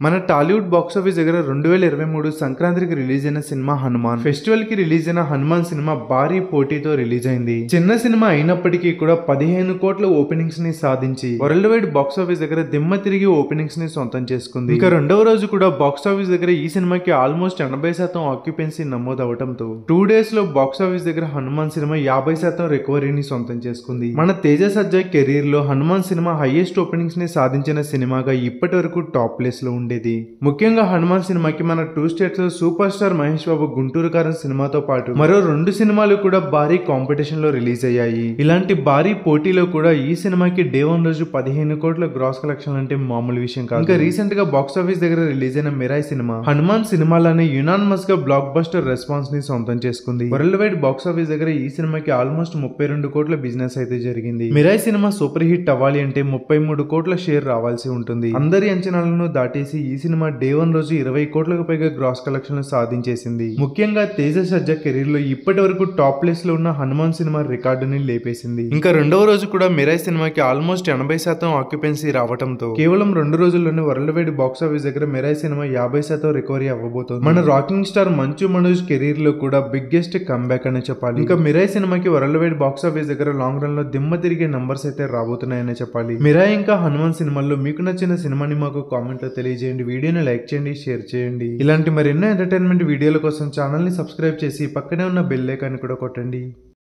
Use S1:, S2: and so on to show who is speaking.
S1: మన టాలీవుడ్ బాక్సాఫీస్ దగ్గర 2023 సంక్రాంతికి రిలీజ్ అయిన సినిమా హనుమాన్. ఫెస్టివల్ కి రిలీజ్ అయిన హనుమాన్ సినిమా భారీ పోటీతో రిలీజ్ అయింది. చిన్న సినిమా అయినప్పటికీ కూడా 15 కోట్ల ఓపెనింగ్స్ ని సాధించి వరల్డ్ వైడ్ బాక్సాఫీస్ దగ్గర దిమ్మ తిరిగి ఓపెనింగ్స్ ని సొంతం చేసుకుంది. ఇక రెండవ రోజు కూడా బాక్సాఫీస్ దగ్గర ఈ సినిమాకి ఆల్మోస్ట్ 80% ఆక్యుపెన్సీ నమోదవడంతో 2 days లో బాక్సాఫీస్ దగ్గర హనుమాన్ సినిమా 50% రికవరీని సొంతం చేసుకుంది. మన తేజ సజ్జా కెరీర్ లో హనుమాన్ సినిమా హైయెస్ట్ ఓపెనింగ్స్ ని సాధించిన సినిమాగా ఇప్పటి వరకు టాప్ ప్లేస్ లో ఉండేది. ముఖ్యంగా హనుమాన్ సినిమాకి మన 2 states లో సూపర్ స్టార్ మహేష్ బాబు గుంటూరు కారం సినిమాతో పాటు మరో 2 సినిమాలు కూడా భారీ కాంపిటీషన్ లో రిలీజ్ అయ్యాయి. ఇలాంటి భారీ పోటీలో కూడా ఈ సినిమాకి డే 1 రోజు 15 కోట్ల గ్రాస్ కలెక్షన్ అంటే మామూలు విషయం కాదు. ఇంకా రీసెంట్ గా బాక్సాఫీస్ దగ్గర రిలీజ్ అయిన మిరాయ్ సినిమా హనుమాన్ సినిమాలోనే యునానిమస్ గా బ్లాక్ బస్టర్ రెస్పాన్స్ ని సొంతం చేసుకుంది. వరల్డ్ వైడ్ బాక్సాఫీస్ దగ్గర ఈ సినిమాకి ఆల్మోస్ట్ 32 కోట్ల బిజినెస్ అయితే జరిగింది. మిరాయ్ సినిమా సూపర్ హిట్ అవ్వాలి అంటే 33 కోట్ల షేర్ రావాల్సి ఉంటుంది. అందరి అంచనాలను దాటేసి ఈ సినిమా డే 1 రోజు 20 కోట్లకు పైగా గ్రాస్ కలెక్షన్ సాధించేసింది. ముఖ్యంగా తేజ సజ్జా కెరీర్ లో ఇప్పటి వరకు టాప్ ప్లేస్ లో ఉన్న హనుమాన్ సినిమా రికార్డుని లేపేసింది. ఇంకా రెండవ రోజు కూడా మిరాయ్ సినిమాకి ఆల్మోస్ట్ 80% ఆక్యుపెన్సీ రావడంతో కేవలం 2 రోజుల్లోనే వరల్డ్ వైడ్ బాక్సాఫీస్ దగ్గర మిరాయ్ సినిమా 50% రికవరీ అవ్వబోతోంది. మన rocking star Manchu Manoj career లో కూడా బిగ్గెస్ట్ కంబ్యాక్ అని చెప్పాలి. ఇంకా మిరాయ్ సినిమాకి వరల్డ్ వైడ్ బాక్సాఫీస్ దగ్గర లాంగ్ రన్ లో దిమ్మ తిరిగే నంబర్స్ అయితే రాబోతున్నాయని చెప్పాలి. మిరాయ్ ఇంకా హనుమాన్ సినిమాల్లో మీకు నచ్చిన సినిమాని మాకు కామెంట్ లో తెలియజేయండి. వీడియోని లైక్ చేయండి, షేర్ చేయండి. ఇలాంటి మరెన్నో ఎంటర్టైన్మెంట్ వీడియోల కోసం ఛానల్ ని సబ్స్క్రైబ్ చేసి పక్కనే ఉన్న బెల్ ఐకాన్ కూడా కొట్టండి.